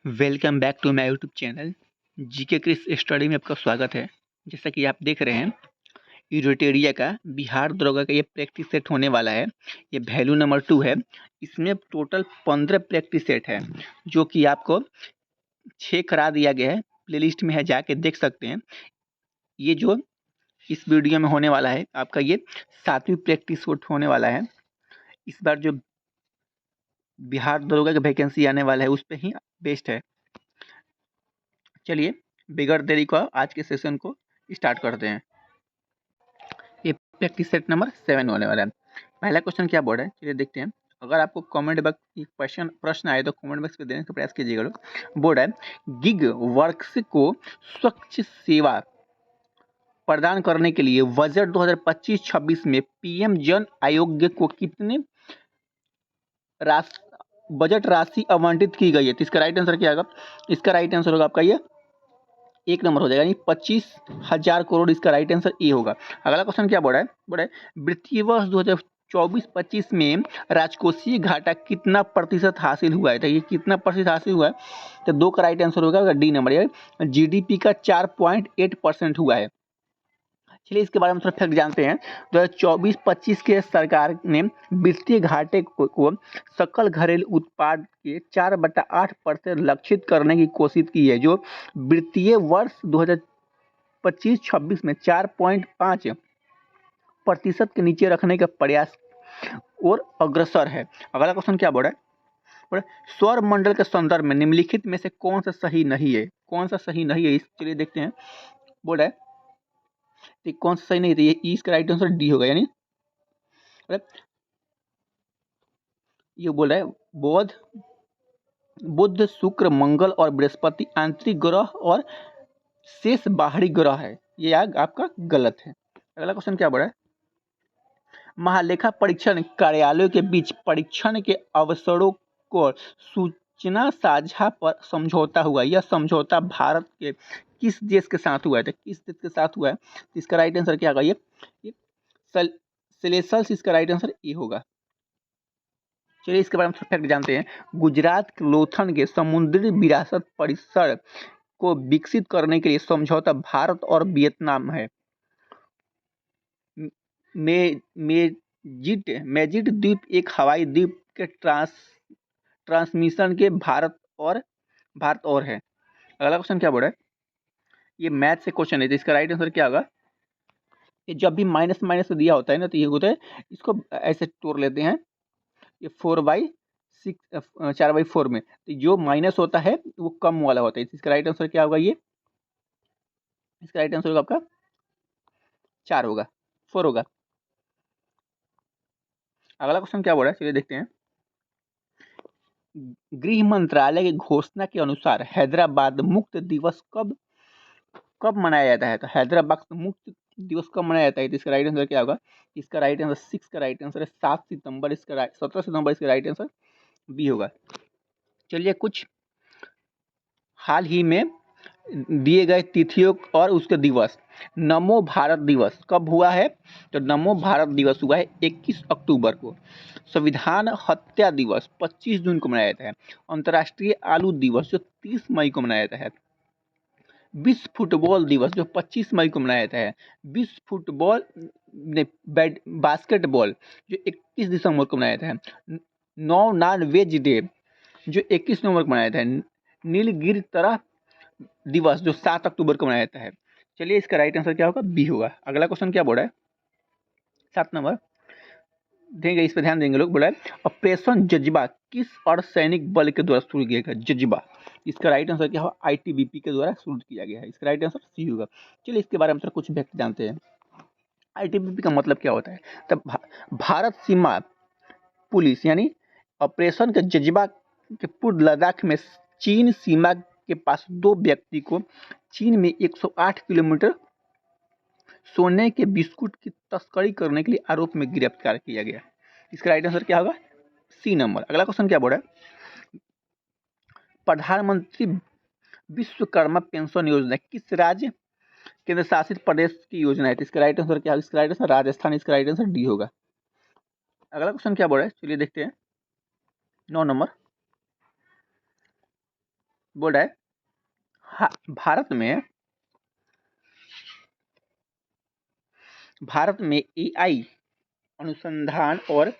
Welcome back to my YouTube channel GK Chris study में आपका स्वागत है। जैसा कि आप देख रहे हैं, यूरोटेरिया का बिहार दरोगा का ये प्रैक्टिस सेट होने वाला है। ये वैल्यू नंबर 2 है। इसमें टोटल 15 प्रैक्टिस सेट है, जो कि आपको 6 करा दिया गया है। प्लेलिस्ट में है, जाके देख सकते हैं। ये जो इस वीडियो में होने वाला है, आपका ये 7वीं प्रैक्टिस सेट होने वाला है। इस बार जो बिहार दरोगा का वैकेंसी आने वाला है, उस पर ही बेस्ड है। चलिए बिगड़ देरी को आज के सेशन को स्टार्ट करते हैं। ये प्रैक्टिस सेट नंबर 7 होने वाला है। पहला क्वेश्चन क्या बोर्ड है, चलिए देखते हैं। अगर आपको कमेंट बॉक्स प्रश्न आए तो कमेंट बॉक्स पे देने का प्रयास कीजिएगा लोग। बोर्ड है, गिग वर्क्स को स्वच्छ सेवा प्रदान करने के लिए बजट 2025-26 में पीएम जन आरोग्य को कितने बजट राशि आवंटित की गई है? तो इसका राइट आंसर क्या होगा? इसका राइट आंसर होगा आपका ये 1 नंबर हो जाएगा, यानी 25,000 करोड़। इसका राइट आंसर ए होगा। अगला क्वेश्चन क्या बोला है? बोला है वित्तीय वर्ष 2024-25 में राजकोषीय घाटा कितना प्रतिशत हासिल हुआ है? तो ये कितना प्रतिशत हासिल हुआ है? तो 2 का राइट आंसर होगा डी नंबर, यार जीडीपी का 4.8% हुआ है। चलिए इसके बारे में थोड़ा फैक्ट जानते हैं। 2024-25 के सरकार ने वित्तीय घाटे को सकल घरेलू उत्पाद के 4/8% लक्षित करने की कोशिश की है, जो वित्तीय वर्ष 2025-26 में 4.5% के नीचे रखने का प्रयास और अग्रसर है। अगला क्वेश्चन क्या बोला है? सौर मंडल के संदर्भ में निम्नलिखित में से कौन सा सही नहीं है? कौन सा सही नहीं है, चलिए देखते हैं। बोला है कौन सा सही नहीं है? ये इसका राइट आंसर डी होगा, यानी ये बोल रहा है बुध, शुक्र, मंगल और बृहस्पति आंतरिक ग्रह और शेष बाहरी ग्रह है। ये आपका गलत है। अगला क्वेश्चन क्या बोल रहा है? महालेखा परीक्षण कार्यालयों के बीच परीक्षण के अवसरों को सूचना साझा पर समझौता हुआ। यह समझौता भारत के किस देश के साथ हुआ है? तो किस देश के साथ हुआ है? तो इसका राइट आंसर क्या होगा? ये सेलेशल्स। इसका राइट आंसर ये होगा। चलिए इसके बारे में फैक्ट जानते हैं। गुजरात के लोथन के समुद्री विरासत परिसर को विकसित करने के लिए समझौता भारत और वियतनाम है। मेजिट द्वीप एक हवाई द्वीप के ट्रांसमिशन के भारत और है। अगला क्वेश्चन क्या बोल रहा है? ये मैथ से क्वेश्चन है, तो इसका राइट आंसर क्या होगा? ये जब भी माइनस माइनस दिया होता है ना, तो ये होता है, इसको ऐसे तोड़ लेते हैं। ये 4/4 में तो जो माइनस होता है वो कम वाला होता है। इसका राइट आंसर क्या होगा? ये इसका राइट आंसर होगा आपका 4 होगा, 4 होगा। अगला क्वेश्चन क्या बोल रहा है, चलिए देखते हैं। गृह मंत्रालय की घोषणा के अनुसार हैदराबाद मुक्त दिवस कब मनाया जाता है? तो हैदराबाद मुक्त दिवस कब मनाया जाता है? तो इसका राइट आंसर क्या होगा? इसका राइट आंसर 6 का राइट आंसर है 7 सितंबर। इसका 17 सितंबर इसका राइट आंसर बी होगा। चलिए कुछ हाल ही में दिए गए तिथियों और उसके दिवस। नमो भारत दिवस कब हुआ है? तो नमो भारत दिवस हुआ है 21 अक्टूबर को। संविधान हत्या दिवस 25 जून को मनाया जाता है। अंतर्राष्ट्रीय आलू दिवस जो 30 मई को मनाया जाता है। विश्व फुटबॉल दिवस जो 25 मई को मनाया जाता है। विश्व फुटबॉल बास्केटबॉल जो 21 दिसंबर को मनाया जाता है। नॉन वेज डे जो 21 नवंबर को मनाया जाता है। नीलगिरी तरह दिवस जो 7 अक्टूबर को मनाया जाता है। चलिए इसका राइट आंसर क्या होगा? बी होगा। अगला क्वेश्चन क्या बोल रहा है? 7 नंबर देंगे, इस पर ध्यान देंगे लोग। बोला है ऑपरेशन जज्बा किस अर्धसैनिक बल के द्वारा शुरू किया गया? जज्बा। इसका राइट आंसर क्या होगा? आईटीबीपी के द्वारा शुरू किया गया है। इसका राइट आंसर सी होगा। चलिए इसके बारे में तो कुछ व्यक्त जानते हैं। आईटीबीपी का मतलब क्या होता है? तब भारत सीमा पुलिस, यानी ऑपरेशन के जज्बा के पूर्व लद्दाख में चीन सीमा के पास 2 व्यक्ति को चीन में 108 किलोमीटर सोने के बिस्कुट की तस्करी करने के लिए आरोप में गिरफ्तार किया गया। इसका राइट आंसर क्या होगा? सी नंबर। अगला क्वेश्चन क्या बोल रहा है? प्रधानमंत्री विश्वकर्मा पेंशन योजना किस राज्य केंद्र शासित प्रदेश की योजना है? इसका राइट आंसर क्या होगा? इसका राइट आंसर राजस्थान। इसका राइट आंसर डी होगा। अगला क्वेश्चन क्या बोल रहा है? चलिए देखते हैं। 9 नंबर बोल रहा है भारत में एआई अनुसंधान और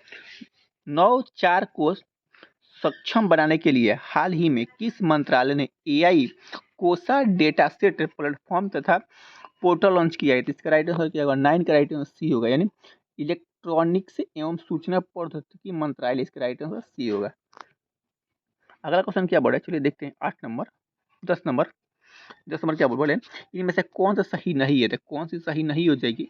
नवाचार को सक्षम बनाने के लिए हाल ही में किस मंत्रालय ने एआई कोसा डेटा सेट प्लेटफॉर्म तथा पोर्टल लॉन्च किया है? तो इसका राइट आंसर क्या होगा? 9 का राइट आंसर सी होगा, यानी इलेक्ट्रॉनिक्स एवं सूचना प्रौद्योगिकी मंत्रालय। इसका राइट आंसर सी होगा। अगला क्वेश्चन क्या बोला है, चलिए देखते हैं। 8 नंबर 10 नंबर 10 नंबर क्या बोले, इनमें से कौन सा सही नहीं है? तो कौन सी सही नहीं हो जाएगी?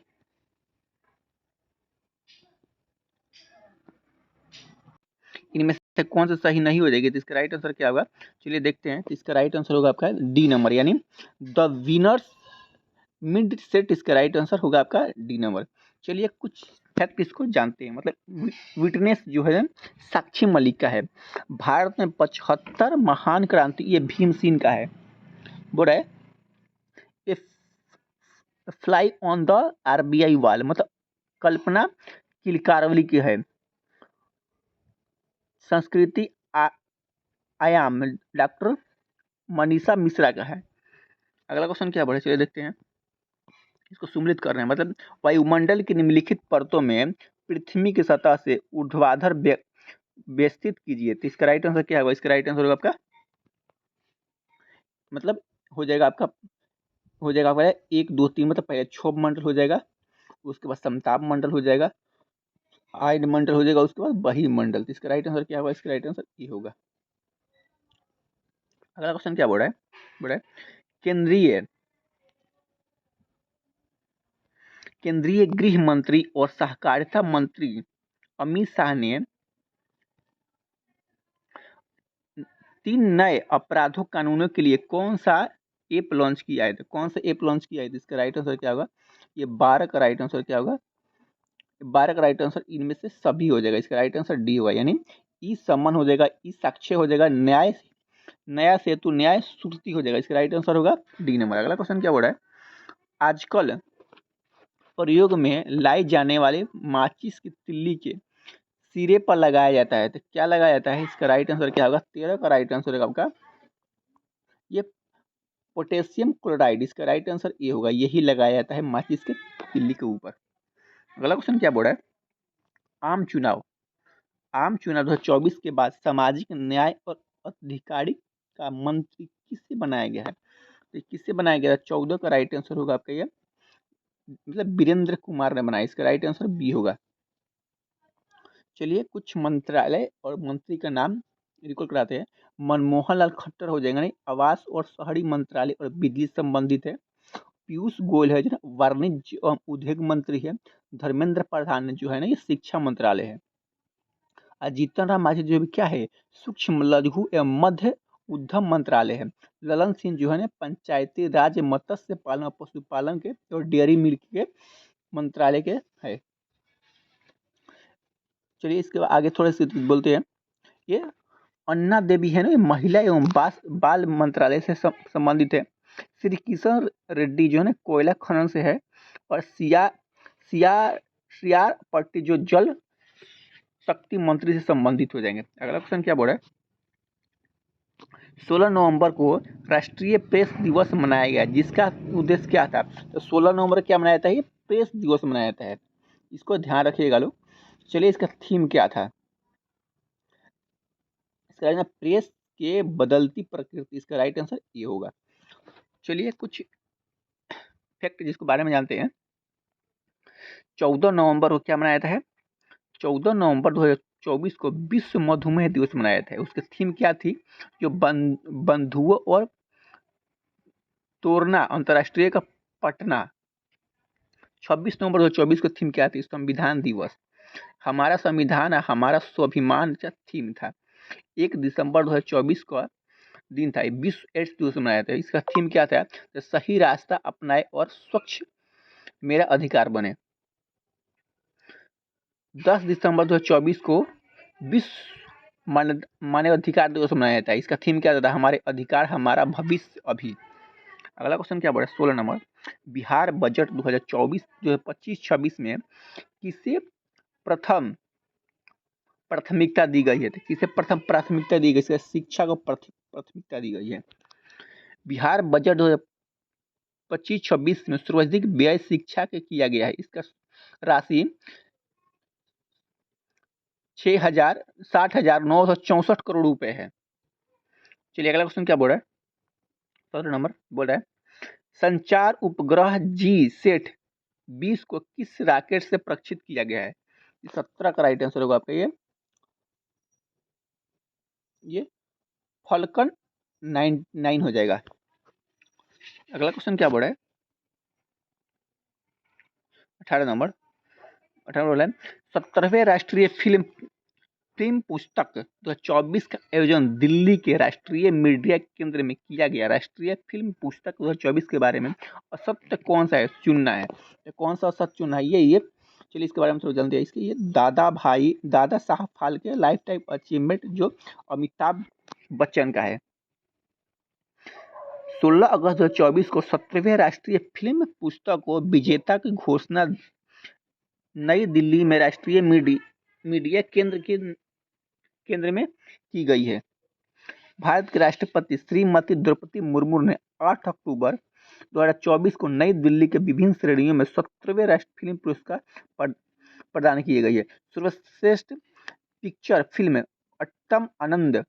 इनमें से कौन सा सही नहीं हो जाएगी? तो इसका राइट आंसर क्या होगा, चलिए देखते हैं। तो इसका राइट आंसर होगा आपका डी नंबर, यानी द विनर्स मिड सेट। इसका राइट आंसर होगा आपका डी नंबर। चलिए कुछ फैक्ट इसको जानते हैं। मतलब विटनेस जो है साक्षी मलिक का है। भारत में 75 महान क्रांति, ये भीमसेन का है। बोल रहा है फ्लाई ऑन द आरबीआई वाल, मतलब कल्पना किलकारवली की है। संस्कृति आयाम डॉक्टर मनीषा मिश्रा का है। अगला क्वेश्चन क्या बढ़े, चलिए देखते हैं। इसको सुमिलित कर रहे हैं, मतलब वायुमंडल की निम्नलिखित परतों में पृथ्वी की सतह से ऊर्ध्वाधर व्यवस्थित कीजिए। तो इसका राइट आंसर क्या होगा? इसका राइट आंसर होगा आपका, मतलब हो जाएगा आपका 1 2 3, मतलब पहले क्षोभ मंडल हो जाएगा, उसके बाद समताप मंडल हो जाएगा, आयन मंडल हो जाएगा, उसके बाद बहिर् मंडल। तो इसका राइट आंसर क्या होगा? इसका राइट आंसर ये होगा। अगला क्वेश्चन क्या बोल रहा है केंद्रीय गृह मंत्री और सहकारिता मंत्री अमित शाह ने 3 नए अपराधों कानूनों के लिए कौन सा ऐप लॉन्च किया है? तो कौन सा ऐप लॉन्च किया है? तो इसका राइट आंसर क्या होगा? ये 12 का राइट आंसर क्या होगा? 12 का राइट आंसर इनमें से सभी हो जाएगा। इसका राइट आंसर डी होगा, यानी ई सम्मन हो जाएगा, ई साक्ष्य हो जाएगा, नया सेतु न्याय श्रुति हो जाएगा। इसका राइट आंसर होगा डी नंबर। अगला क्वेश्चन क्या बोल रहा है, आजकल प्रयोग में लाई जाने वाले माचिस की तिल्ली के सिरे पर लगाया जाता है, तो क्या लगाया जाता है? इसका राइट आंसर क्या होगा? 13 का राइट आंसर होगा आपका ये पोटेशियम क्लोराइड। इसका राइट आंसर ये होगा, यही लगाया जाता है माचिस के तिल्ली के ऊपर। अगला क्वेश्चन क्या बोल रहा है, आम चुनाव 2024 के बाद सामाजिक न्याय और अधिकारिता का मंत्री किससे बनाया गया है? तो किससे बनाया गया है? 14 का राइट आंसर होगा आपका ये, मतलब वीरेंद्र कुमार ने बनाया। इसका राइट आंसर बी होगा। चलिए कुछ मंत्रालय और मंत्री का नाम रिकॉल कराते हैं। मनमोहन लाल खट्टर हो जाएगा, नहीं, आवास और शहरी मंत्रालय और बिजली संबंधित है। पीयूष गोयल है जो ना वाणिज्य एवं उद्योग मंत्री है। धर्मेंद्र प्रधान जो है ना ये शिक्षा मंत्रालय है। जीतन राम मांझी जो भी क्या है, सूक्ष्म लघु एवं मध्य उद्यम मंत्रालय है। ललन सिंह जो है ना पंचायती राज मत्स्य पालन और पशुपालन के और डेयरी मिल्क के मंत्रालय के है। चलिए इसके आगे थोड़े से बोलते हैं। ये अन्ना देवी है ना, महिला एवं बाल मंत्रालय से संबंधित है। श्री किशन रेड्डी जो है ना कोयला खनन से है। और सियार पट्टी जो जल शक्ति मंत्री से संबंधित हो जाएंगे। अगला क्वेश्चन क्या बोल रहा है, 16 नवंबर को राष्ट्रीय प्रेस दिवस मनाया गया, जिसका उद्देश्य क्या था? तो 16 नवंबर क्या मनाया जाता है? ये प्रेस दिवस मनाया जाता है, इसको ध्यान रखिएगा लोग। चलिए इसका थीम क्या था? इसका प्रेस के बदलती प्रकृति। इसका राइट आंसर ये होगा। चलिए कुछ फैक्ट जिसको बारे में जानते हैं। 14 नवंबर को क्या मनाया जाता है? 14 नवंबर 2024 को विश्व मधुमेह दिवस मनाया जाता है। उसकी थीम क्या थी? जो बंधुओं और तोड़ना अंतर्राष्ट्रीय का पटना। 26 नवंबर 2024 को थीम क्या थी? संविधान दिवस। हमारा संविधान हमारा स्वाभिमान का थीम था। 1 दिसंबर 2024 का दिन था, विश्व एड्स दिवस मनाया था। इसका थीम क्या था? तो सही रास्ता अपनाए और स्वच्छ मेरा अधिकार बने। 10 दिसंबर 2024 को विश्व मानव अधिकार दिवस मनाया जाता है। इसका थीम क्या था? हमारे अधिकार हमारा भविष्य अभी। अगला क्वेश्चन क्या बोला, 16 नंबर, बिहार बजट 2024 25-26 में किसे प्राथमिकता दी गई है? तो किसे प्रथम प्राथमिकता दी गई? शिक्षा को प्राथमिकता दी गई है। बिहार बजट 2025-26 में सर्वाधिक व्यय शिक्षा के किया गया है। इसका राशि 60,60,964 करोड़ रुपए है। चलिए अगला क्वेश्चन क्या बोल रहा है, 17 नंबर बोल रहा है, संचार उपग्रह जी सेट 20 को किस रॉकेट से प्रक्षेपित किया गया है। 17 का राइट आंसर होगा आपका ये फॉल्कन 9 हो जाएगा। अगला क्वेश्चन क्या बोल रहा है, 18 बोला है, 17वें राष्ट्रीय फिल्म पुस्तक 2024 का आयोजन दिल्ली के राष्ट्रीय मीडिया केंद्र में किया गया। राष्ट्रीय फिल्म पुस्तक 2024 के बारे में असत्य कौन सा है चुनना है, तो कौन सा असत्य चुनना है ये चलिए इसके बारे में थोड़ा जानते हैं। इसके ये Dada Saheb Phalke life time achievement जो अमिताभ बच्चन का है। 16 अगस्त 2024 को 17वें राष्ट्रीय फिल्म पुस्तक को विजेता की घोषणा नई दिल्ली में राष्ट्रीय मीडिया केंद्र में की गई है। भारत के राष्ट्रपति श्रीमती द्रौपदी मुर्मू ने 8 अक्टूबर 2024 को नई दिल्ली के विभिन्न श्रेणियों में 17वें राष्ट्रीय फिल्म पुरस्कार प्रदान किए गए हैं। सर्वश्रेष्ठ पिक्चर फिल्म अट्टम आनंद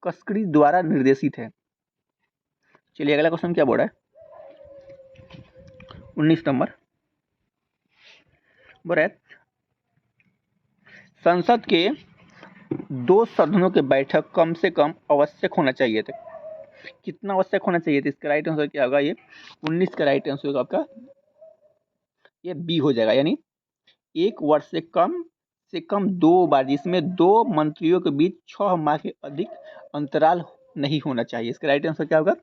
कस्करी द्वारा निर्देशित है। चलिए अगला क्वेश्चन क्या बोल रहा है, 19 नंबर बोल रहा है, संसद के 2 सदनों के बैठक कम से कम आवश्यक होना चाहिए थे। कितना आवश्यक होना चाहिए था, इसका राइट आंसर क्या होगा, ये 19 का राइट आंसर होगा आपका ये बी हो जाएगा, यानी 1 वर्ष से कम 2 बार, जिसमें 2 मंत्रियों के बीच 6 माह के अधिक अंतराल नहीं होना चाहिए। इसका राइट आंसर क्या होगा,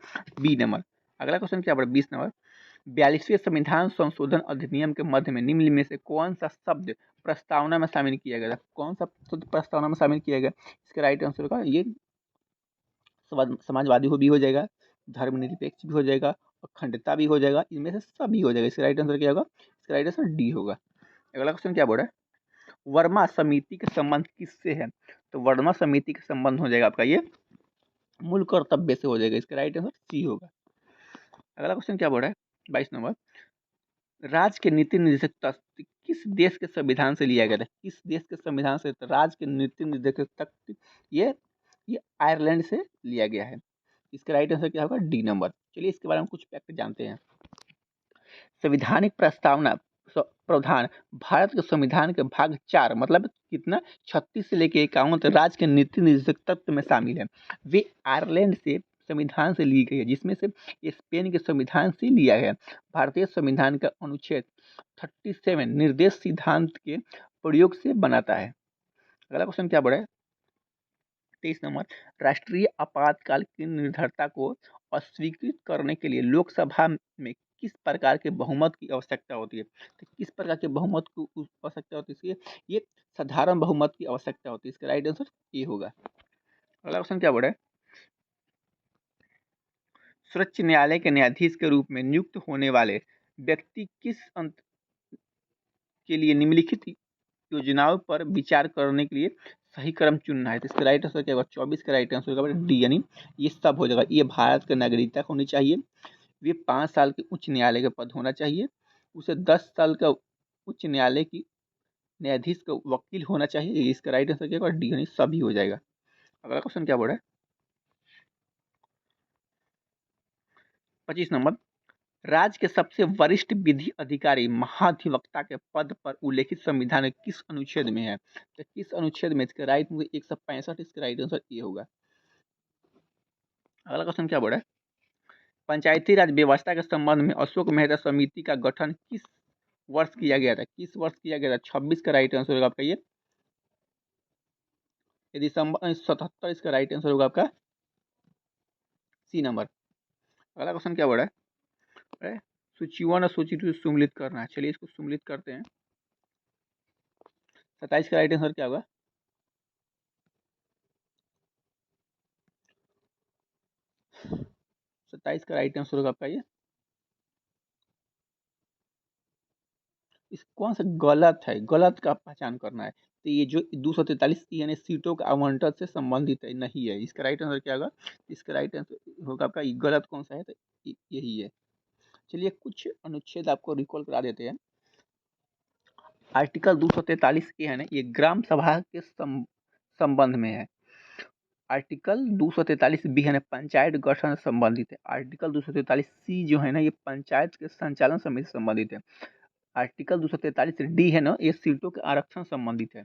बी नंबर। अगला क्वेश्चन क्या होगा, 20 नंबर, 42वें संविधान संशोधन अधिनियम के मध्य में निम्न में से कौन सा शब्द प्रस्तावना में शामिल किया गया था। कौन सा शब्द प्रस्तावना में शामिल किया गया, इसका राइट आंसर होगा ये समाजवादी भी हो जाएगा, धर्मनिरपेक्ष भी हो जाएगा, अखंडता भी हो जाएगा, इनमें से सभी हो जाएगा। इसका राइट आंसर क्या होगा, इसका राइट आंसर डी होगा। अगला क्वेश्चन क्या बोल रहा है, वर्मा समिति के संबंध किससे है, तो वर्मा समिति का संबंध हो जाएगा आपका ये मूल कर्तव्य से हो जाएगा। इसका राइट आंसर सी होगा। अगला क्वेश्चन क्या बोल रहा है, 22 नंबर, राज्य के नीति निर्देशक किस देश के संविधान से लिया गया था। किस देश के संविधान से, तो राज्य के नीति निर्देशक ये आयरलैंड से लिया गया है। इसका राइट आंसर क्या होगा, डी नंबर। चलिए इसके बारे में कुछ फैक्ट जानते हैं। संवैधानिक प्रस्तावना प्रावधान भारत के संविधान के भाग 4 मतलब कितना 36 से लेकर 51 तक राज्य के नीति निर्देशक तत्व में शामिल है। वे आयरलैंड से संविधान से ली गई है, जिसमें से स्पेन के संविधान से लिया है। भारतीय संविधान का अनुच्छेद 37 निर्देश सिद्धांत के प्रयोग से बनाता है। अगला क्वेश्चन क्या बढ़ा है, 23 नंबर, राष्ट्रीय आपातकाल की निर्भरता को अस्वीकृत करने के लिए लोकसभा में किस प्रकार के बहुमत की आवश्यकता होती है। तो किस प्रकार के बहुमत की आवश्यकता होती है, ये साधारण बहुमत की आवश्यकता होती है। इसका राइट आंसर ये होगा। अगला क्वेश्चन क्या बोल रहा है, सर्वोच्च न्यायालय के न्यायाधीश के रूप में नियुक्त होने वाले व्यक्ति किस अंत के लिए निम्नलिखित योजनाओं पर विचार करने के लिए सही क्रम चुनना है। तो इसका राइट आंसर क्या होगा, 24 का राइट आंसर होगा डी, यानी ये सब हो जाएगा। ये भारत का नागरिकता होनी चाहिए, वे 5 साल के उच्च न्यायालय का पद होना चाहिए, उसे 10 साल का उच्च न्यायालय की न्यायाधीश का वकील होना चाहिए। इसका राइट आंसर क्या होगा, डी, यानी सभी हो जाएगा। अगला क्वेश्चन क्या बोल रहा है, 25 नंबर, राज्य के सबसे वरिष्ठ विधि अधिकारी महाधिवक्ता के पद पर उल्लेखित संविधान के किस अनुच्छेद में है। तो किस अनुच्छेद में, इसका राइट 165, इसका राइट आंसर ये होगा। अगला क्वेश्चन क्या बोल रहा है, पंचायती राज व्यवस्था के संबंध में अशोक मेहता समिति का गठन किस वर्ष किया गया था। किस वर्ष किया गया था, 26 का राइट आंसर होगा आपका ये दिसंबर 1977। इसका राइट आंसर होगा आपका सी नंबर। अगला क्वेश्चन क्या बोल रहा है, सूची 1 और सूची 2 सुमिलित करना है। चलिए इसको सुमिलित करते हैं। 27 का राइट आंसर क्या होगा, 27 का राइट आंसर होगा आपका ये इस कौन सा गलत है, गलत का पहचान करना है। तो ये जो 243 यानी सीटों का आवंटन से संबंधित है, नहीं है। इसका राइट आंसर क्या होगा? इसका राइट आंसर होगा आपका गलत कौन सा है, तो यही है। चलिए कुछ अनुच्छेद आपको रिकॉल करा देते हैं। आर्टिकल 243 ए है ना, ये ग्राम सभा के संबंध में है। आर्टिकल 243 बी है ना, पंचायत गठन से संबंधित है। आर्टिकल 243 सी जो है ना, ये पंचायत के संचालन समिति से संबंधित है। आर्टिकल 243 डी है ना, ये सीटों के आरक्षण संबंधित है।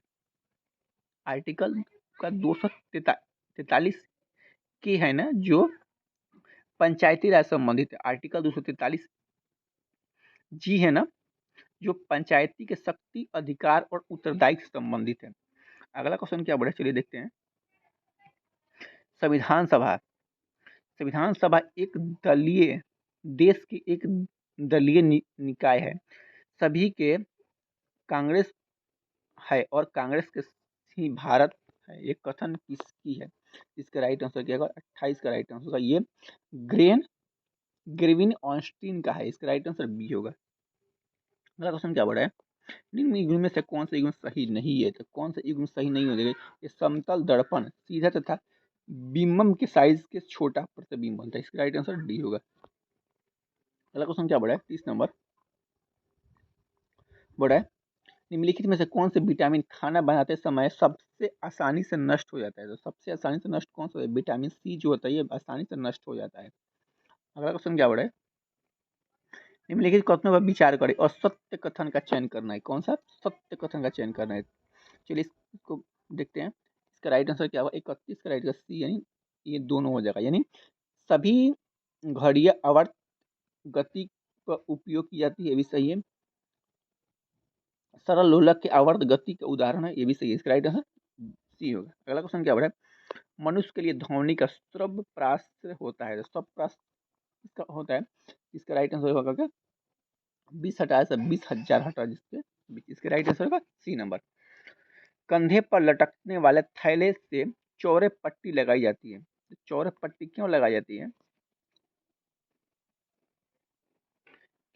आर्टिकल का 243 के है ना, जो पंचायती राज संबंधित है। आर्टिकल 243 जी है ना, जो पंचायती के शक्ति, अधिकार और उत्तरदायित्व से संबंधित है। अगला क्वेश्चन क्या बढ़े, चलिए देखते हैं। संविधान सभा। संविधान सभा एक दलीय, देश की एक दलीय निकाय है। सभी के कांग्रेस है और कांग्रेस के ही भारत है। ये कथन किसकी है? इसका राइट आंसर क्या होगा? 28 का राइट आंसर होगा ये ग्रेविन ऑस्टिन का है। इसका राइट आंसर बी होगा। अगला क्वेश्चन क्या बढ़ा है? निम्न युग्म में से कौन सा युग्म सही नहीं है? तो कौन सा युग्म सही नहीं हो जाएगा? ये समतल दर्पण सीधा तथा बिम्बम के साइज के छोटा प्रतिबिंब बनता है। इसका राइट आंसर डी होगा। अगला क्वेश्चन क्या बढ़ा है? 30 नंबर बढ़ा है। निम्नलिखित में से कौन से विटामिन खाना बनाते समय सबसे आसानी से नष्ट हो जाता है? तो सबसे आसानी से नष्ट कौन सा है? विटामिन सी जो होता है, ये आसानी से नष्ट हो जाता है। अगला क्वेश्चन क्या बढ़ा है? निम्नलिखित कथनों पर विचार करें और सत्य कथन का चयन करना है। कौन सा? सत्य कथन का चयन करना है। चलिए इसको देखते हैं। इसका राइट आंसर क्या होगा? 31 का राइट आंसर सी, यानी ये दोनों हो जाएगा। यानी सभी घड़ियां आवर्त गति का उपयोग की जाती है, ये भी सही है। सरल लोलक के आवर्त गति का उदाहरण है, ये भी सही है। इसका राइट आंसर सी होगा। अगला क्वेश्चन क्या बढ़ा है? मनुष्य के लिए ध्वनि का स्रव प्राश्र होता है। स्रव प्राश्र इसका होता है। इसका राइट आंसर होगा क्या? 20 हटाया से 20,000 हटा, जिसके इसके राइट आंसर होगा सी नंबर। कंधे पर लटकने वाले थैले से चौड़े पट्टी लगाई जाती है। चौड़े पट्टी क्यों लगाई जाती है?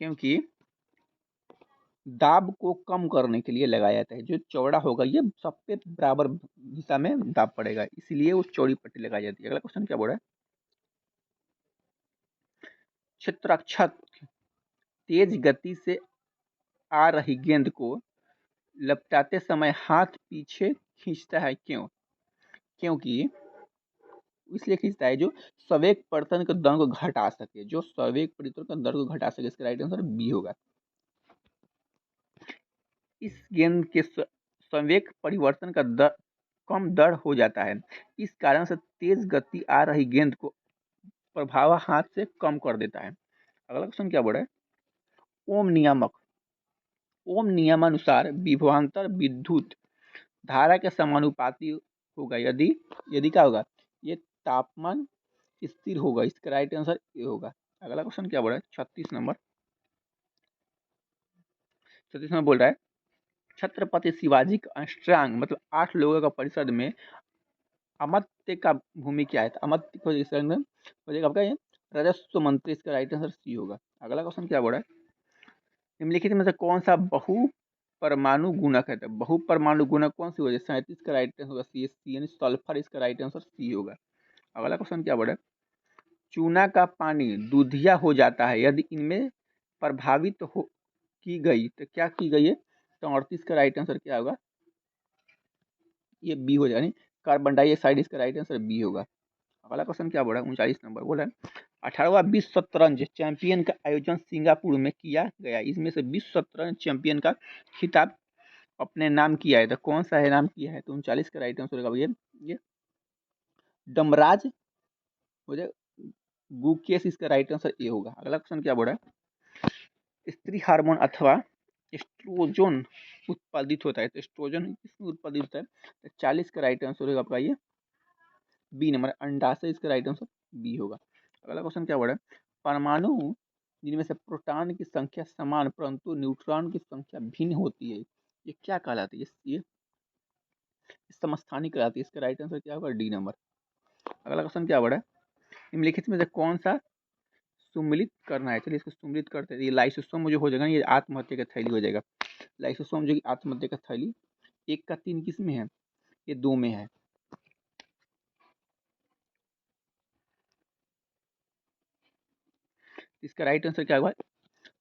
क्योंकि दाब को कम करने के लिए लगाया जाता है। जो चौड़ा होगा, ये सब पे बराबर दिशा में दाब पड़ेगा, इसलिए वो चौड़ी पट्टी लगाई जाती है। अगला क्वेश्चन क्या बोल रहा है? चित्रक्षक तेज गति से आ रही गेंद को लपटाते समय हाथ पीछे खींचता है, क्यों? क्योंकि इसलिए खींचता है जो संवेग परिवर्तन के दर को घटा सके। जो संवेग परिवर्तन का दर को घटा सके। इसका राइट आंसर बी होगा। इस गेंद के संवेग परिवर्तन का दर कम दर हो जाता है। इस कारण से तेज गति आ रही गेंद को प्रभाव हाथ से कम कर देता है। अगला क्वेश्चन क्या बोल रहा है? ओम नियामक। ओम नियमानुसार विभवांतर विद्युत धारा के समानुपाती होगा यदि यदि क्या होगा? ये तापमान स्थिर होगा। इसका राइट आंसर ये होगा। अगला क्वेश्चन क्या बोल रहा है? 36 नंबर। 36 नंबर बोल रहा है, छत्रपति शिवाजी का अष्टांग मतलब 8 लोगों का परिषद में अमात्य का भूमि क्या है? तो अमात्य को हो जाएगा आपका ये राजस्व मंत्री। इसका राइट आंसर सी होगा। अगला क्वेश्चन क्या बोल रहा है? निम्नलिखित में से कौन सा बहु परमाणु गुणक है? तो बहु परमाणु गुणक कौन सी हो जाए? 37 का राइट आंसर होगा सी यानी सल्फर। इसका राइट आंसर सी होगा। अगला क्वेश्चन क्या बोल रहा है? चूना का पानी दूधिया हो जाता है यदि इनमें प्रभावित हो की गई, तो क्या की गई है? तो 38 का राइट आंसर क्या होगा? ये बी हो जाएगा। Carbon dioxide. इसका राइट आंसर बी होगा। अगला क्वेश्चन क्या बोला? 39 नंबर बोला है, 18वां विश्व शतरंज चैंपियन का आयोजन सिंगापुर में किया गया। इसमें से विश्व शतरंज चैंपियन का खिताब अपने नाम किया है, तो कौन सा है नाम किया है? तो 39 का राइट आंसर होगा ये डमराज हो जाए गुकेश। इसका राइट आंसर ए होगा। अगला क्वेश्चन क्या बोला है? स्त्री हार्मोन अथवा एस्ट्रोजन उत्पादित होता है। तो एस्ट्रोजन किसमें उत्पादित होता है? तो 40 का राइट आंसर होगा आपका ये बी नंबर अंडाशय। इसका राइट आंसर बी होगा। अगला क्वेश्चन क्या बोला है? परमाणु जिनमें से प्रोटॉन की संख्या समान परंतु न्यूट्रॉन की संख्या भिन्न होती है, ये क्या कहलाती है? ये समस्थानिक कहलाती है। इसका राइट आंसर क्या होगा? D number. अगला क्वेश्चन क्या बोला है? निम्नलिखित में से कौन सा सुमिलित करना है? चलिए इसको सुमिलित करते हैं। ये लाइसोसोम जो हो जाएगा, ये आत्महत्या का थैली हो जाएगा। लाइसोसोम जो कि आत्महत्या का थैली, 1 का 3 किस में है? ये 2 में है। इसका राइट आंसर क्या होगा?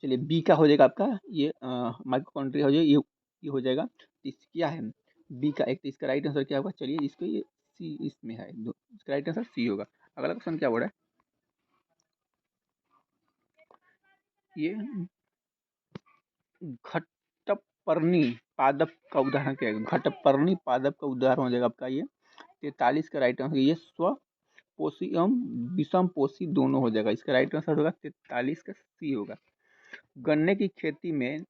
चलिए बी का हो जाएगा आपका ये माइटोकॉन्ड्रिया हो जाएगा, ये हो जाएगा। तो क्या है बी का एक, तो इसका राइट आंसर क्या होगा? चलिए इसको ये सी इसमें है, इसका राइट आंसर सी होगा। अगला क्वेश्चन क्या बोल रहा है? ये घटपर्णी पादप का उदाहरण क्या है? घटपर्णी पादप का उदाहरण हो जाएगा आपका ये 43 का राइट आंसर। ये स्वपोषी एवं विषम पोषी दोनों हो जाएगा। इसका राइट आंसर होगा 43 का सी होगा। गन्ने की खेती में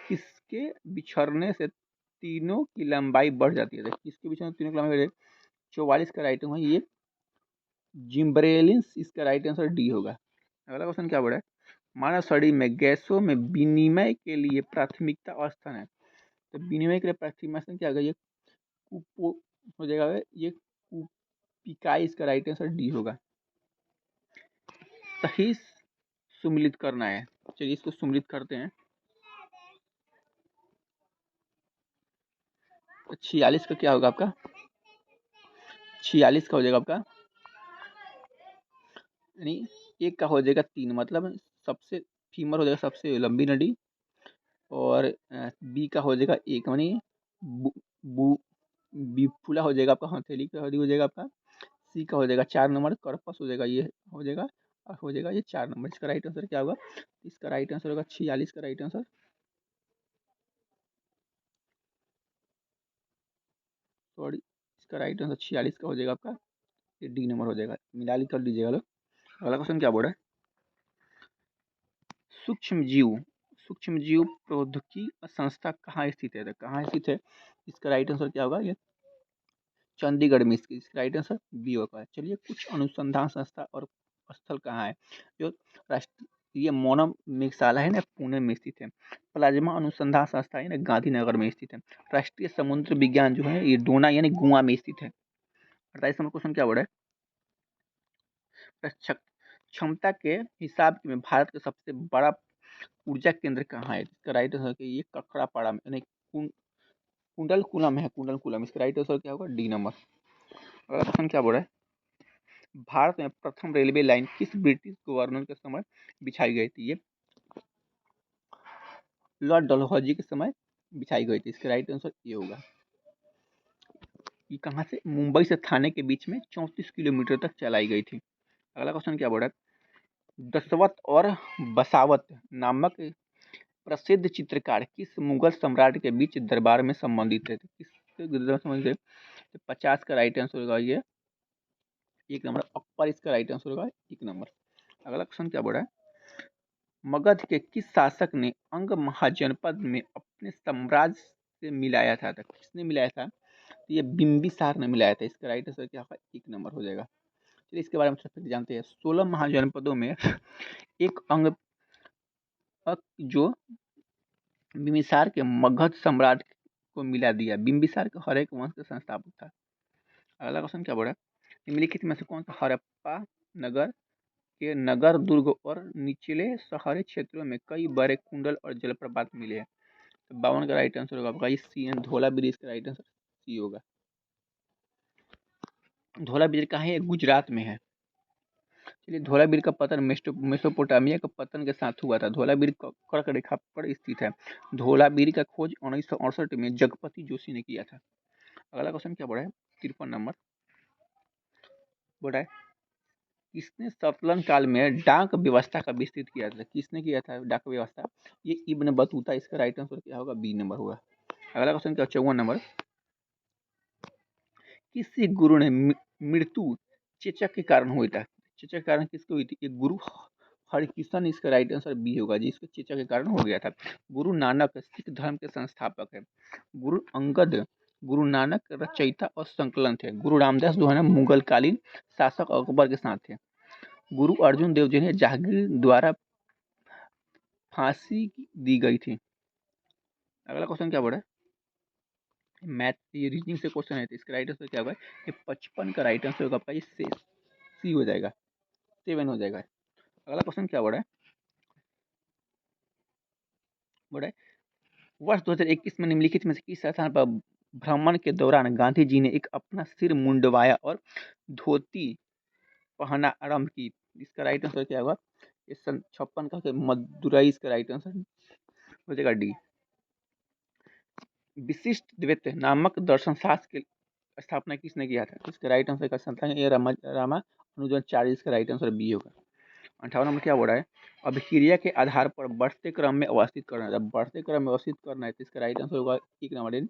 किसके बिछड़ने से तीनों की लंबाई बढ़ जाती है? किसके बिछड़ने से तीनों की लंबाई बढ़ जाती है? 44 का राइट आंसर ये जिम्बरेलिंस, इसका राइट आंसर डी होगा। अगला क्वेश्चन क्या बोला है? मानव शरीर में गैसों में विनिमय के लिए प्राथमिकता स्थान है। तो विनिमय के लिए प्राथमिकता स्थान क्या होगा? ये कुपो हो जाएगा, ये कुपिकाई, इसका राइट आंसर डी होगा। सही सुमिलित करना है, चलिए इसको सुमिलित करते हैं। 46 का क्या होगा आपका? 46 का हो जाएगा आपका, यानी एक का हो जाएगा 3, मतलब सबसे फीमर हो जाएगा सबसे लंबी नदी, और बी का हो जाएगा 1, यानी बीफुला हो जाएगा आपका, हथेली का हो जाएगा आपका। सी का हो जाएगा 4 नंबर, कर्पस हो जाएगा, ये हो जाएगा, और हो जाएगा ये 4 नंबर। इसका राइट आंसर क्या होगा? इसका राइट आंसर होगा 46 का राइट आंसर, सॉरी, इसका राइट आंसर 46 का हो जाएगा आपका, ये डी नंबर हो जाएगा। मिलाली कर लीजिएगा लोग। अगला क्वेश्चन क्या बोल रहा है? सूक्ष्म जीव प्रौद्योगिकी संस्था कहाँ स्थित है? तो कहाँ स्थित है? इसका राइट आंसर क्या होगा? ये चंडीगढ़ में, इसका राइट आंसर बी होगा। चलिए कुछ अनुसंधान संस्था और स्थल कहाँ है? जो राष्ट्रीय मौनम मेघशाला है ना, पुणे में स्थित है। प्लाज्मा अनुसंधान संस्था है ना, गांधीनगर में स्थित है। राष्ट्रीय समुद्र विज्ञान जो है ये डोना यानी गोवा में स्थित है। 28 नंबर क्वेश्चन क्या बोल रहा है? क्षमता के हिसाब में भारत का सबसे बड़ा ऊर्जा केंद्र कहाँ है? इसका राइट आंसर ये ककड़ापाड़ा में, यानी कुंडलकुलम है, कुंडलकुलम। इसका राइट आंसर क्या होगा? D number. अगला क्वेश्चन क्या बोल रहा है? भारत में प्रथम रेलवे लाइन किस ब्रिटिश गवर्नर के समय बिछाई गई थी? ये लॉर्ड डलहौजी के समय बिछाई गई थी। इसका राइट आंसर ये होगा। ये कहाँ से? मुंबई से थाने के बीच में 34 किलोमीटर तक चलाई गई थी। अगला क्वेश्चन क्या बोल रहा है? दशवत और बसावत नामक प्रसिद्ध चित्रकार किस मुगल सम्राट के बीच दरबार में संबंधित थे? किससे संबंधित थे? 50 का राइट आंसर होगा ये 1 नंबर, अकबर इसका राइट आंसर होगा 1 नंबर। अगला क्वेश्चन क्या बोल रहा है? मगध के किस शासक ने अंग महाजनपद में अपने साम्राज्य से मिलाया था? किसने मिलाया था? तो ये बिंबिसार ने मिलाया था। इसका राइट आंसर क्या होगा? 1 नंबर हो जाएगा। चलिए इसके बारे में थोड़ा जानते हैं। 16 महाजनपदों में एक अंग जो बिंबिसार के मगध सम्राट को मिला दिया। बिंबिसार के हर एक वंश के संस्थापक था। अगला क्वेश्चन क्या बोल रहा है? निम्नलिखित में से कौन सा हड़प्पा नगर के नगर दुर्ग और निचले शहरी क्षेत्रों में कई बड़े कुंडल और जलप्रपात मिले हैं? तो 52 का राइट आंसर होगा आपका सी एन, धौलावीर का राइट आंसर सी होगा। धौलावीर कहाँ है? गुजरात में है। चलिए धौलावीर का पतन मेसोपोटामिया के पतन के साथ हुआ था। धौलावीर कर्क रेखा पर स्थित है। धौलावीर का खोज 1968 में जगपति जोशी ने किया था। अगला क्वेश्चन क्या बोला है? 53 नंबर बोला है किसने सतलंग काल में डाक व्यवस्था का विस्तृत किया था? किसने किया था डाक व्यवस्था? ये इब्न बतूता। इसका राइट आंसर क्या होगा? बी नंबर होगा। अगला क्वेश्चन क्या? 54 नंबर किसी गुरु ने मृत्यु चेचक के कारण हुई था? चेचक के कारण किसको हुई थी? एक गुरु हरिकृष्ण, इसका राइट आंसर बी होगा जी, इसको चेचक के कारण हो गया था। गुरु नानक सिख धर्म के संस्थापक है। गुरु अंगद गुरु नानक रचयिता और संकलन थे। गुरु रामदास जो है ना मुगल कालीन शासक अकबर के साथ थे। गुरु अर्जुन देव जी ने जहांगीर द्वारा फांसी दी गई थी। अगला क्वेश्चन क्या बोला है? मैथ, ये रीजनिंग से क्वेश्चन है, तो इसका राइट आंसर क्या होगा? ये 55 का राइट आंसर होगा आपका, ये सी हो जाएगा, 7 हो जाएगा। अगला क्वेश्चन क्या बोला है? वर्ष 2021 में निम्नलिखित में से किस स्थान पर भ्रमण के दौरान गांधी जी ने एक अपना सिर मुंडवाया और धोती पहना आरंभ की? इसका राइट आंसर क्या होगा? ये सन 56 का मदुरई इसका राइट आंसर हो जाएगा डी। विशिष्ट द्वैत नामक दर्शन शास्त्र की स्थापना किसने किया था? इसका राइट आंसर का संतान ये रामानुजाचार्य, इसका राइट आंसर बी होगा। 58 नंबर क्या बोल रहा है? अभिक्रिया के आधार पर बढ़ते क्रम में अवस्थित करना है, बढ़ते क्रम में अवस्थित करना है तो इसका राइट आंसर होगा एक नंबर,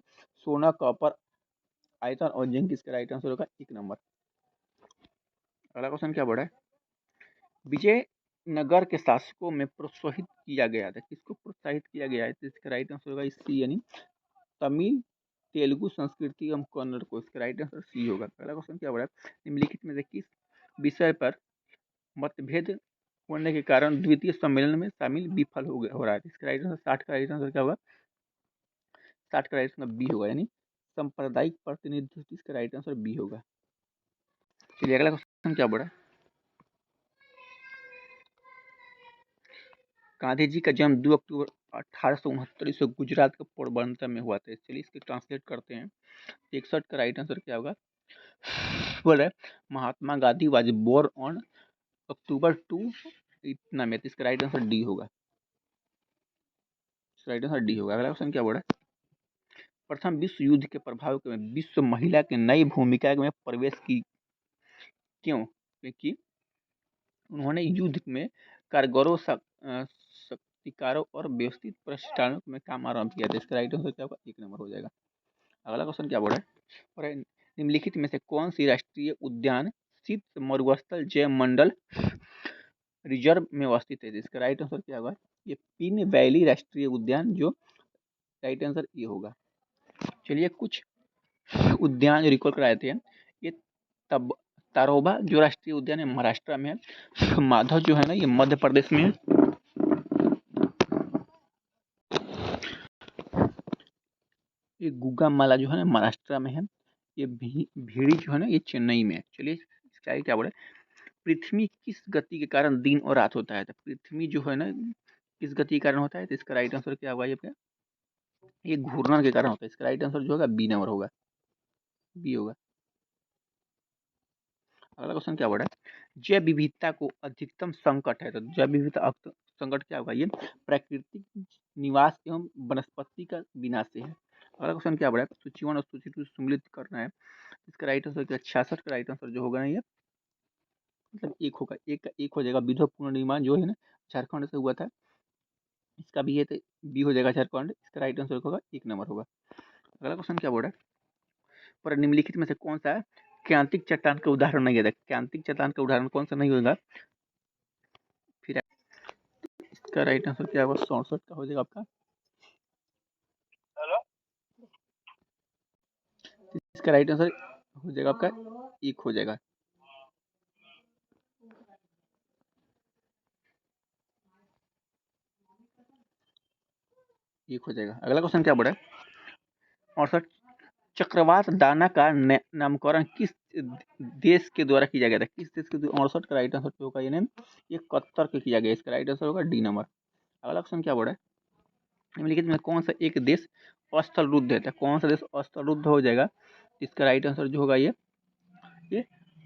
सोना, कॉपर, आयरन और जिंक, इसका राइट आंसर होगा एक नंबर। अगला क्वेश्चन क्या बोल रहा है? विजयनगर के शासकों में प्रोत्साहित किया गया था, किसको प्रोत्साहित किया गया है? तो इसका राइट आंसर होगा सी, यानी तमिल, तेलुगु, संस्कृति एवं कन्नड़ को, इसका राइट आंसर सी होगा। अगला क्वेश्चन क्या बोल रहा है? निम्नलिखित में से किस विषय पर मतभेद होने के कारण द्वितीय सम्मेलन में शामिल विफल हो रहा है? इसका राइट आंसर 60 का राइट आंसर क्या होगा? 60 का राइट आंसर बी होगा, यानी सांप्रदायिक प्रतिनिधित्व, इसका राइट आंसर बी होगा। चलिए अगला क्वेश्चन क्या बोल रहा है? गांधी जी का जन्म 2 अक्टूबर 1869 ईस्वी गुजरात के पोरबंदर में हुआ था। चलिए इसके ट्रांसलेट करते हैं। 61 का राइट आंसर क्या होगा? बोल रहा है Mahatma Gandhi was born on October 2 इतना में, इसका राइट आंसर डी होगा। राइट आंसर डी होगा। अगला क्वेश्चन क्या बोल रहा है? प्रथम विश्व युद्ध के प्रभाव में विश्व महिला की नई भूमिका में प्रवेश की, क्यों? क्योंकि उन्होंने युद्ध में कारगरों, शक्तिकारों और व्यवस्थित प्रशिक्षणों में काम आरंभ किया था। इसका राइट आंसर क्या होगा? एक नंबर हो जाएगा। अगला क्वेश्चन क्या बोल रहा है? और निम्नलिखित में से कौन सी राष्ट्रीय उद्यान शीत मरुस्थल जयमंडल रिजर्व में अवस्थित है? इसका राइट आंसर क्या होगा? ये पिन वैली राष्ट्रीय उद्यान, जो राइट आंसर ये होगा। चलिए कुछ उद्यान रिकॉल कराए थे। ये तब तारोबा जो राष्ट्रीय उद्यान है महाराष्ट्र में है, माधव जो है ना ये मध्य प्रदेश में है, ये गुगा माला जो है ना महाराष्ट्र में है, ये भीड़ी जो है ना ये चेन्नई में है। चलिए क्या बोले? पृथ्वी किस गति के कारण दिन और रात होता है? तो पृथ्वी जो है ना किस गति के कारण होता है? तो इसका राइट आंसर क्या होगा? ये घूर्णन के कारण होता है। इसका राइट आंसर जो होगा बी नंबर होगा, बी होगा। अगला क्वेश्चन क्या बोल रहा है? जैव विविधता को अधिकतम संकट है, तो जैव विविधता संकट क्या होगा? ये प्राकृतिक निवास एवं वनस्पति का विनाश है। अगला क्वेश्चन क्या बोल रहा है? सूची 1 और सूची 2 सम्मिलित करना है। इसका राइट आंसर क्या? 66 का राइट आंसर जो होगा ना ये मतलब एक होगा, एक हो जाएगा। विधवा पुनर्निर्माण जो है ना झारखंड से हुआ था, इसका भी ये तो बी हो जाएगा झारखंड, इसका राइट आंसर होगा एक नंबर होगा। अगला क्वेश्चन क्या बोल रहा है? पर निम्नलिखित में से कौन सा क्रांतिक चट्टान का उदाहरण नहीं है? क्रांतिक चट्टान का उदाहरण कौन सा नहीं होगा? फिर इसका राइट आंसर क्या होगा? 67 का हो जाएगा आपका। इसका राइट आंसर हो जाएगा आपका एक हो जाएगा। एक हो जाएगा। अगला क्वेश्चन क्या बोल रहा है? 68 चक्रवात दाना का नामकरण किस देश के द्वारा किया गया था? किस देश के? 68 का राइट आंसर होगा ये कतर के किया गया। इसका राइट आंसर होगा डी नंबर। अगला क्वेश्चन क्या बोल रहा है? निम्नलिखित में कौन सा एक देश स्थल रुद्ध है? कौन सा देश स्थल रुद्ध हो जाएगा? इसका राइट आंसर जो होगा ये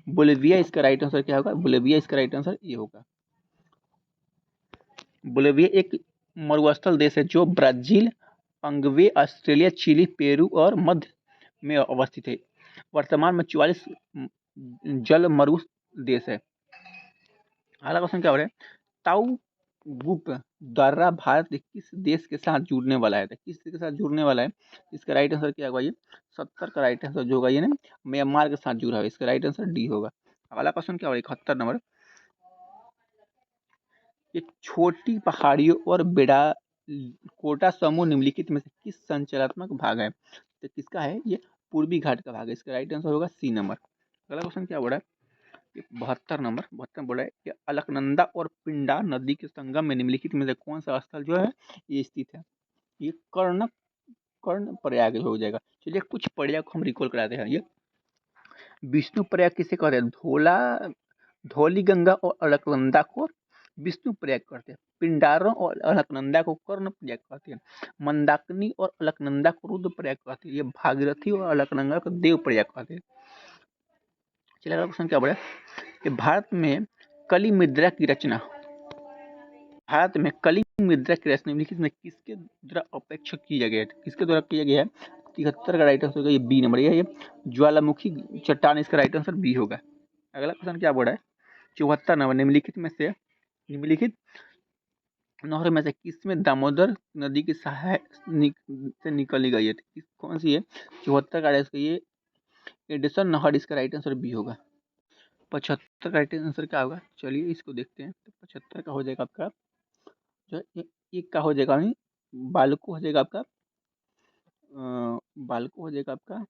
बोलिविया। इसका राइट आंसर क्या होगा? बोलिविया। इसका राइट आंसर ये होगा। बोलिविया एक मरुस्थल देश है जो ब्राजील, पंगवे, ऑस्ट्रेलिया, चिली, पेरू और मध्य में अवस्थित है। वर्तमान में 44 जल मरु देश है। अगला क्वेश्चन क्या हो रहा है? ताऊ गुप द्वारा भारत किस देश के साथ जुड़ने वाला है? किस देश के साथ जुड़ने वाला है? इसका राइट आंसर क्या होगा? ये 70 का राइट आंसर जो होगा ये ना म्यांमार के साथ जुड़ा है। इसका राइट आंसर डी होगा। अगला क्वेश्चन क्या होगा? 71 नंबर। ये छोटी पहाड़ियों और बेड़ा कोटा समूह निम्नलिखित में से किस संचलनात्मक भाग है? तो किसका है? ये पूर्वी घाट का भाग है। इसका राइट आंसर होगा सी नंबर। अगला क्वेश्चन क्या बोला है? 72 नंबर 72 बोला है कि अलकनंदा और पिंडा नदी के संगम में निम्नलिखित में से कौन सा स्थल जो है ये स्थित है? ये कर्ण प्रयाग हो जाएगा। चलिए कुछ प्रयाग को हम रिकॉल कराते हैं। ये विष्णु प्रयाग किसे कहते हैं? धौली गंगा और अलकनंदा को विष्णु प्रयाग करते हैं, पिंडारों और अलकनंदा को कर्ण प्रयाग करते हैं, मंदाकिनी और अलकनंदा को रुद्र प्रयाग करते हैं, ये भागीरथी और अलकनंदा को देव प्रयाग करते हैं। चलिए अगला क्वेश्चन क्या बोला कि भारत में कली मुद्रा की रचना निम्नलिखित में किसके द्वारा अपेक्षित किया गया है? किसके द्वारा किया गया है? 73 का राइट आंसर होगा ये बी नंबर, ये ज्वालामुखी चट्टान, इसका राइट आंसर बी होगा। अगला क्वेश्चन क्या बोला है? 74 नंबर, निम्नलिखित नहर में से किसमें दामोदर नदी की से निकली गई है? कौन सी है? 74 का ये एडिसन नहर, इसका राइट आंसर बी होगा। 75 का राइट आंसर क्या होगा? चलिए इसको देखते हैं। तो 75 का हो जाएगा आपका जो एक का हो जाएगा नहीं, बालको हो जाएगा आपका बालको हो जाएगा आपका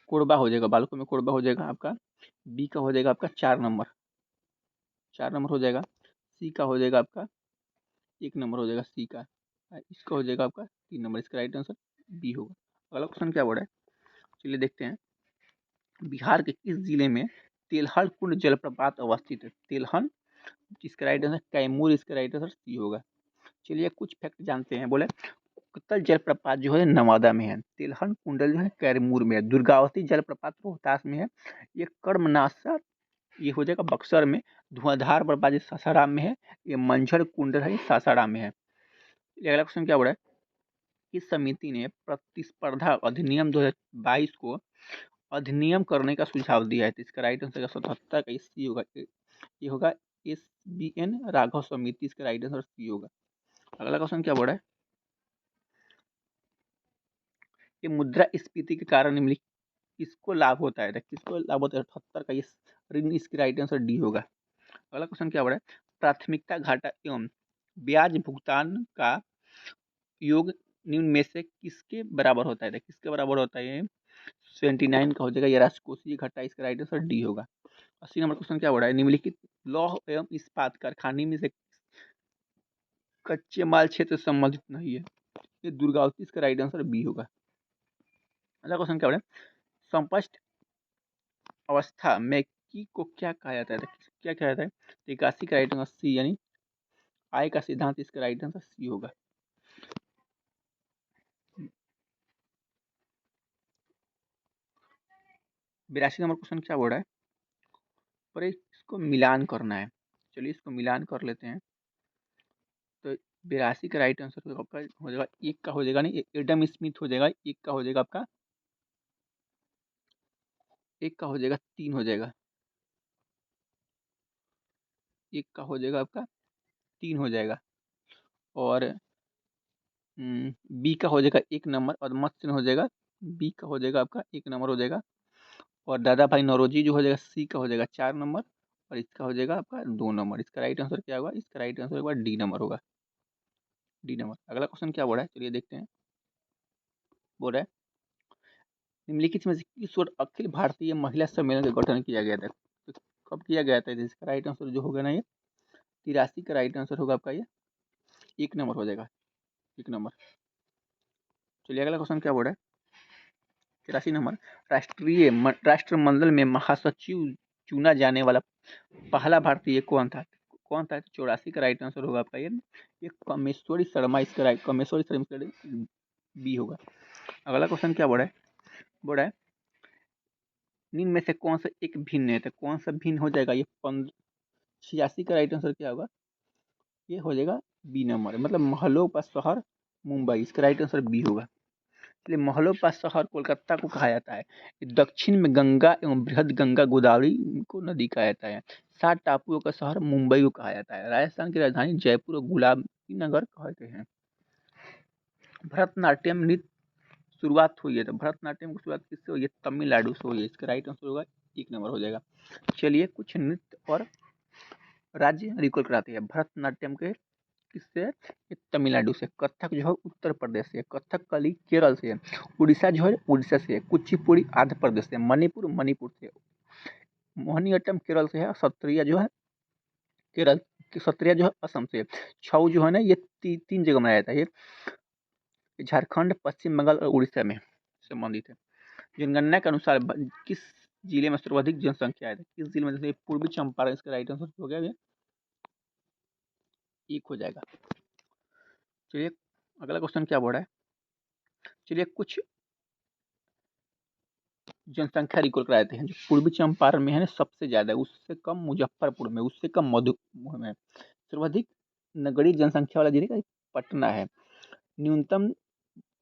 कोरबा हो जाएगा, बालको में कोरबा हो जाएगा आपका। बी का हो जाएगा आपका 4 नंबर हो जाएगा। सी का हो जाएगा आपका 1 नंबर हो जाएगा सी का। इसका हो जाएगा आपका 3 नंबर, इसका राइट आंसर बी होगा। अगला क्वेश्चन क्या बोला है? चलिए देखते हैं। बिहार के किस जिले में तेलहन कुंड जलप्रपात अवस्थित है? तेलहन, इसका राइट आंसर कैमूर, इसका राइट आंसर सी होगा। चलिए कुछ फैक्ट जानते हैं। बोले उत्तल जलप्रपात जो है नवादा में है, तिलहन कुंडल जो है कैमूर में है, दुर्गावती जलप्रपात रोहतास में है, ये कर्मनाशा ये हो जाएगा बक्सर में, धुआंधार प्रपात सासाराम में है, ये मंझर कुंडल है सासाराम में है। अगला क्वेश्चन क्या बोला है? किस समिति ने प्रतिस्पर्धा अधिनियम 2022 को अधिनियम करने का सुझाव दिया है? तो इसका राइट आंसर 77 का सी होगा, ये होगा SBN राघव समिति, इसका राइट आंसर सी होगा। अगला क्वेश्चन क्या बोला है? ये मुद्रास्फीति के कारण निम्नलिखित किसको लाभ होता है? किसको लाभ होता है? 78 का ये ऋण, इसकी राइट आंसर डी होगा। अगला क्वेश्चन क्या बोला है? प्राथमिकता घाटा एवं ब्याज भुगतान का योग निम्न में से किसके बराबर होता है? किसके बराबर होता है? 79 का हो जाएगा ये राजकोषीय घाटा, इसका राइट आंसर डी होगा। 80 नंबर क्वेश्चन क्या बोला है? निम्नलिखित लौह एवं इस्पात कारखाने में से कच्चे माल क्षेत्र संबंधित नहीं है, ये दुर्गावती, इसका राइट आंसर बी होगा। अगला क्वेश्चन क्या बोला है? संपष्ट अवस्था में की को क्या कहा जाता है? क्या कहा जाता है? तो 81 का राइट आंसर सी, यानी आय का सिद्धांत, इसका राइट आंसर सी होगा। बिरासी नंबर क्वेश्चन क्या बोल रहा है? पर इसको मिलान करना है। चलिए इसको मिलान कर लेते हैं। तो 82 का राइट आंसर आपका हो जाएगा, एक का हो जाएगा नहीं, एडम स्मिथ हो जाएगा, एक का हो जाएगा आपका, एक का हो जाएगा 3 हो जाएगा, एक का हो जाएगा आपका 3 हो जाएगा, और बी का हो जाएगा 1 नंबर, और मत्स्य हो जाएगा, बी का हो जाएगा आपका 1 नंबर हो जाएगा, और दादा भाई नौरोजी जो हो जाएगा सी का हो जाएगा 4 नंबर, और इसका हो जाएगा आपका 2 नंबर। इसका राइट आंसर क्या होगा? इसका राइट आंसर होगा डी नंबर होगा, डी नंबर। अगला क्वेश्चन क्या बोल रहा है? चलिए देखते हैं। बोल रहा है निम्नलिखित में से किस वर्ष अखिल भारतीय महिला सम्मेलन का गठन किया गया था? तो कब किया गया था? इसका राइट आंसर जो होगा ना, ये 83 का राइट आंसर होगा आपका, ये 1 नंबर हो जाएगा, 1 नंबर। चलिए अगला क्वेश्चन क्या बोल रहा है? 83 नंबर, राष्ट्रमंडल में महासचिव चुना जाने वाला पहला भारतीय कौन था? 84 का राइट आंसर होगा आपका ये कमेश्वरी शर्मा, इसका राइट, कमेश्वरी शर्मा बी होगा। अगला क्वेश्चन क्या बोल रहा है निम्न में से कौन सा एक भिन्न है? तो कौन सा भिन्न हो जाएगा? ये 86 का राइट आंसर क्या होगा? ये हो जाएगा बी नंबर, मतलब महलों शहर मुंबई, इसका राइट आंसर बी होगा। इसलिए महलों शहर कोलकाता को कहा जाता है। दक्षिण में गंगा एवं बृहद गंगा गोदावरी को नदी कहा जाता है। 7 टापुओं का शहर मुंबई को कहा जाता है। राजस्थान की राजधानी जयपुर और गुलाबी नगर कहते हैं। भरतनाट्यम नृत्य शुरुआत हुई है, तो भरतनाट्यम की शुरुआत किससे हुई है? तमिलनाडु से हुई है, इसका राइट आंसर होगा 1 नंबर हो जाएगा। चलिए कुछ नृत्य और राज्य रिकॉल कराते हैं। भरतनाट्यम के किससे? ये तमिलनाडु से। कथक जो है उत्तर प्रदेश से, कथकली केरल से, उड़ीसा जो है उड़ीसा से, कुचिपुड़ी आंध्र प्रदेश से, मणिपुर से, मोहिनीअट्टम केरल से है, सत्रिया जो है केरल, सत्रिया जो है असम से, छऊ जो है ना ये 3 जगह मनाया जाता है। ये झारखंड, पश्चिम बंगाल और उड़ीसा में संबंधित है। जनगणना के अनुसार किस जिले में सर्वाधिक जनसंख्या है? किस जिले में? जैसे पूर्वी चंपारण, इसका राइट आंसर हो गया, एक हो जाएगा। चलिए अगला क्वेश्चन क्या बोल रहा है, चलिए कुछ जनसंख्या रिकॉर्ड कराते हैं। जो पूर्वी चंपारण में है ना सबसे ज्यादा, उससे कम मुजफ्फरपुर में, उससे कम मधुपुर में। सर्वाधिक नगरीय जनसंख्या वाला जिले का पटना है। न्यूनतम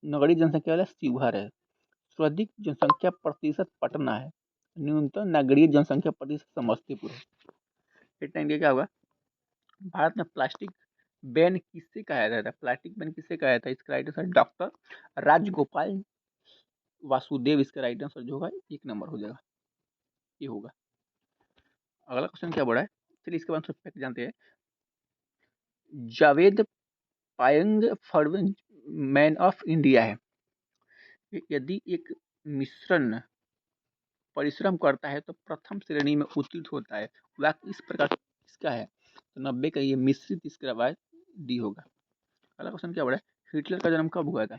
नगरीय जनसंख्या वाला शिवहर है। सर्वाधिक जनसंख्या प्रतिशत पटना है। न्यूनतम नगरीय जनसंख्या प्रतिशत समस्तीपुर है। इतना इंडिया क्या होगा? भारत में प्लास्टिक बैन किससे कहा जाता है? प्लास्टिक बैन किससे कहा जाता है? इसका right answer doctor Rajgopal Vasudev, इसका राइट आंसर जो होगा 1 नंबर हो जाएगा, ये होगा। अगला क्वेश्चन क्या बोला है, चलिए इसके बाद फैक्ट जानते हैं। Javed Payeng forward man of India है। यदि एक मिश्रण परिश्रम करता है तो प्रथम श्रेणी में उत्तीर्ण होता है। वाक्य इस प्रकार इसका है, तो 90 का ये मिश्रित इसका बाद डी होगा। अगला क्वेश्चन क्या बोला है, हिटलर का जन्म कब हुआ था?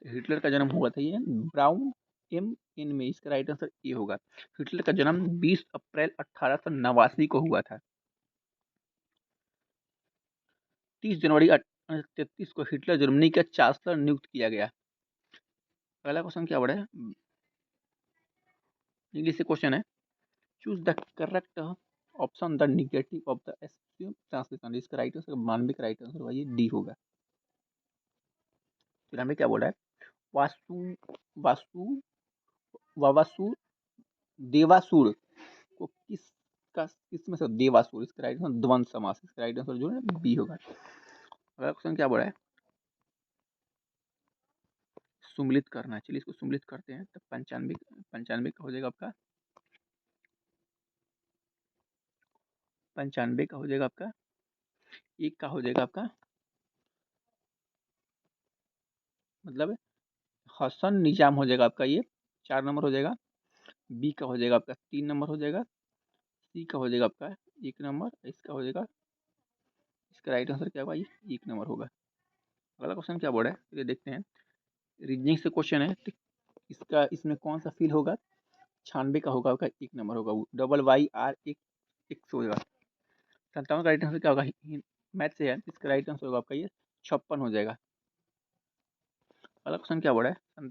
हिटलर का जन्म हुआ था ये ब्राउन एम इन में, इसका राइट आंसर ए होगा। हिटलर का जन्म 20 अप्रैल 1889 को हुआ था। 30 जनवरी 1933 को हिटलर जर्मनी का चांसलर नियुक्त किया गया। अगला क्वेश्चन क्या बड़ा है, इंग्लिश से क्वेश्चन है। Choose the correct option the negative of the SQM translation, इसका राइट आंसर 92 का राइट आंसर होगा ये डी होगा। फिर हमें क्या बोल रहा है, वासु वासु वावासुर देवासुर को किस में से देवासुर, इसका राइट आंसर द्वंद समास, इसका राइट आंसर जो है बी होगा। अगला क्वेश्चन क्या बोल रहा है, सुमिलित करना है। चलिए इसको सुमिलित करते हैं, तो 95 का हो जाएगा आपका, 95 का हो जाएगा आपका, एक का हो जाएगा आपका, मतलब हसन निजाम हो जाएगा आपका, ये 4 नंबर हो जाएगा। बी का हो जाएगा आपका 3 नंबर हो जाएगा। सी का हो जाएगा आपका 1 नंबर, इसका हो जाएगा, इसका राइट आंसर क्या होगा, ये 1 नंबर होगा। अगला क्वेश्चन क्या बोल रहा है, ये देखते हैं। रीजनिंग से क्वेश्चन है, तो इसका इसमें कौन सा फील होगा, 96 का होगा आपका, 1 नंबर होगा। WYR एक होगा। 57 का राइट आंसर क्या होगा, मैथ से है, इसका राइट आंसर होगा आपका ये 56 हो जाएगा। अगला क्वेश्चन क्या बोल रहा है,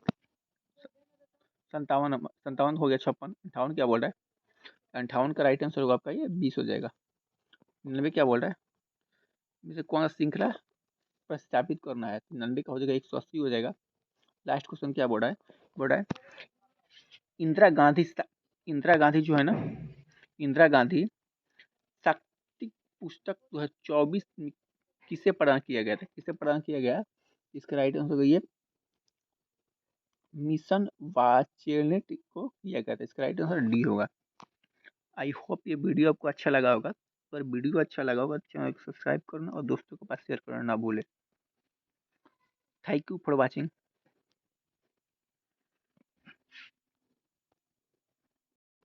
57 हो गया, 56, 58 क्या बोल रहा है, 58 का राइट आंसर होगा आपका ये 20 हो जाएगा। 99 क्या बोल रहा है, जैसे कौन सा श्रृंखला प्रस्थापित करना है, 99 का हो जाएगा 180 हो जाएगा। लास्ट क्वेश्चन क्या बोल रहा है इंदिरा गांधी जो है ना, इंदिरा गांधी शक्ति पुस्तक 2024 में किसे प्रदान किया गया था, किसे प्रदान किया गया, इसका राइट आंसर ये मिशन वाचेनेट को किया गया था, इसका राइट आंसर डी होगा। आई होप ये वीडियो आपको अच्छा लगा होगा। अगर वीडियो अच्छा लगा होगा तो चैनल को सब्सक्राइब करना और दोस्तों के पास शेयर करना ना भूले। Thank you for watching.